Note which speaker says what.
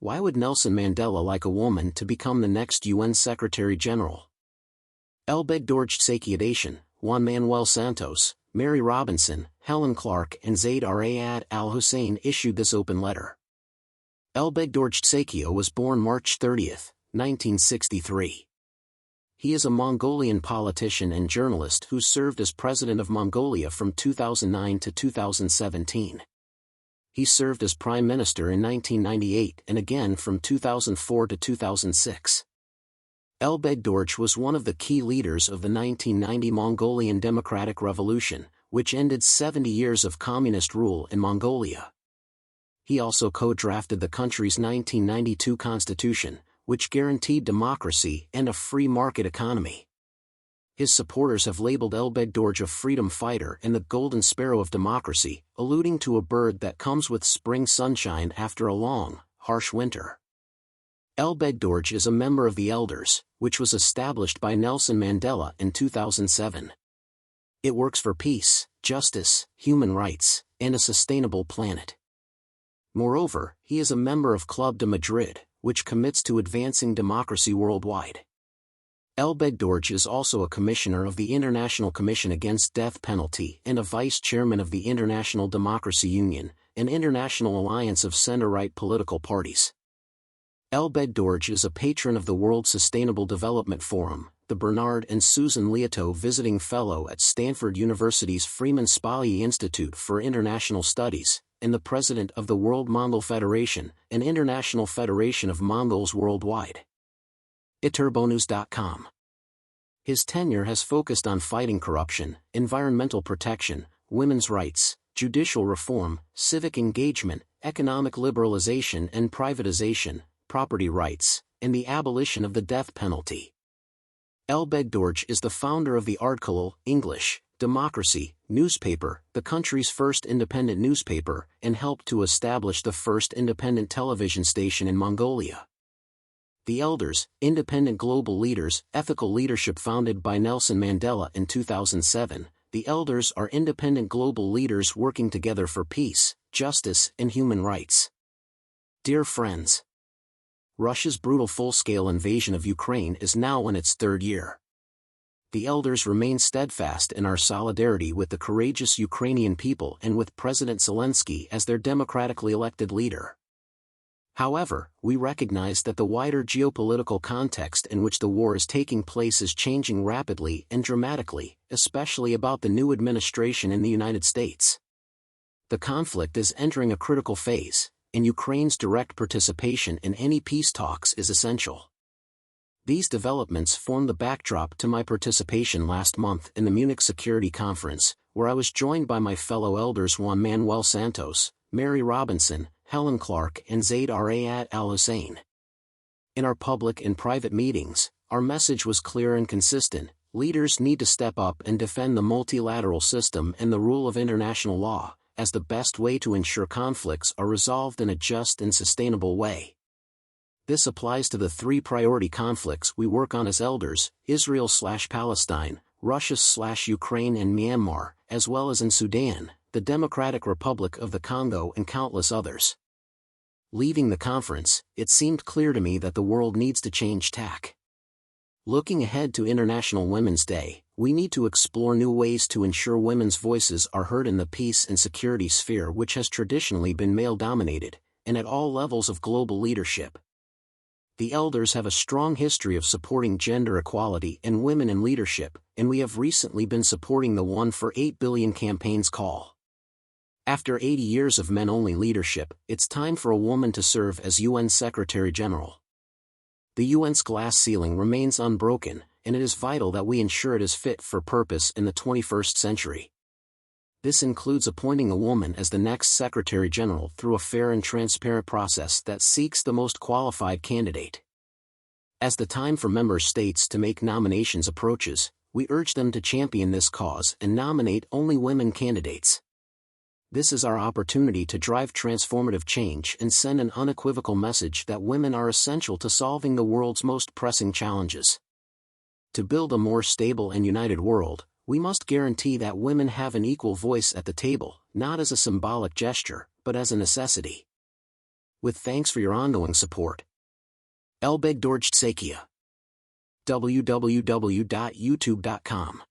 Speaker 1: Why would Nelson Mandela like a woman to become the next UN Secretary General? Elbegdorj Tsakiadation, Juan Manuel Santos, Mary Robinson, Helen Clark and Zaid Ra'ad al-Hussein issued this open letter. Elbegdorj Tsakio was born March 30, 1963. He is a Mongolian politician and journalist who served as President of Mongolia from 2009 to 2017. He served as Prime Minister in 1998 and again from 2004 to 2006. Elbegdorj was one of the key leaders of the 1990 Mongolian Democratic Revolution, which ended 70 years of communist rule in Mongolia. He also co-drafted the country's 1992 constitution, which guaranteed democracy and a free market economy. His supporters have labeled Elbegdorj a freedom fighter and the golden sparrow of democracy, alluding to a bird that comes with spring sunshine after a long, harsh winter. Elbegdorj is a member of the Elders, which was established by Nelson Mandela in 2007. It works for peace, justice, human rights, and a sustainable planet. Moreover, he is a member of Club de Madrid, which commits to advancing democracy worldwide. Elbegdorj is also a commissioner of the International Commission Against Death Penalty and a vice-chairman of the International Democracy Union, an international alliance of center-right political parties. Elbegdorj is a patron of the World Sustainable Development Forum, the Bernard and Susan Liautaud Visiting Fellow at Stanford University's Freeman Spalyi Institute for International Studies, and the president of the World Mongol Federation, an international federation of Mongols worldwide. Iturbonus.com. His tenure has focused on fighting corruption, environmental protection, women's rights, judicial reform, civic engagement, economic liberalization and privatization, property rights, and the abolition of the death penalty. Elbegdorj is the founder of the Ardkalil, English, Democracy, newspaper, the country's first independent newspaper, and helped to establish the first independent television station in Mongolia. The Elders, Independent Global Leaders, Ethical Leadership founded by Nelson Mandela in 2007, the Elders are independent global leaders working together for peace, justice, and human rights. Dear friends, Russia's brutal full-scale invasion of Ukraine is now in its third year. The Elders remain steadfast in our solidarity with the courageous Ukrainian people and with President Zelensky as their democratically elected leader. However, we recognize that the wider geopolitical context in which the war is taking place is changing rapidly and dramatically, especially about the new administration in the United States. The conflict is entering a critical phase, and Ukraine's direct participation in any peace talks is essential. These developments form the backdrop to my participation last month in the Munich Security Conference, where I was joined by my fellow elders Juan Manuel Santos, Mary Robinson, Helen Clark and Zaid Ra'ad al-Hussein. In our public and private meetings, our message was clear and consistent: leaders need to step up and defend the multilateral system and the rule of international law, as the best way to ensure conflicts are resolved in a just and sustainable way. This applies to the three priority conflicts we work on as elders: Israel/Palestine, Russia/Ukraine and Myanmar, as well as in Sudan, the Democratic Republic of the Congo and countless others. Leaving the conference, it seemed clear to me that the world needs to change tack. Looking ahead to International Women's Day, we need to explore new ways to ensure women's voices are heard in the peace and security sphere, which has traditionally been male-dominated, and at all levels of global leadership. The Elders have a strong history of supporting gender equality and women in leadership, and we have recently been supporting the One for 8 Billion campaign's call. After 80 years of men-only leadership, it's time for a woman to serve as UN Secretary General. The UN's glass ceiling remains unbroken, and it is vital that we ensure it is fit for purpose in the 21st century. This includes appointing a woman as the next Secretary General through a fair and transparent process that seeks the most qualified candidate. As the time for member states to make nominations approaches, we urge them to champion this cause and nominate only women candidates. This is our opportunity to drive transformative change and send an unequivocal message that women are essential to solving the world's most pressing challenges. To build a more stable and united world, we must guarantee that women have an equal voice at the table, not as a symbolic gesture, but as a necessity. With thanks for your ongoing support. Elbeg Dorjtsekia. www.youtube.com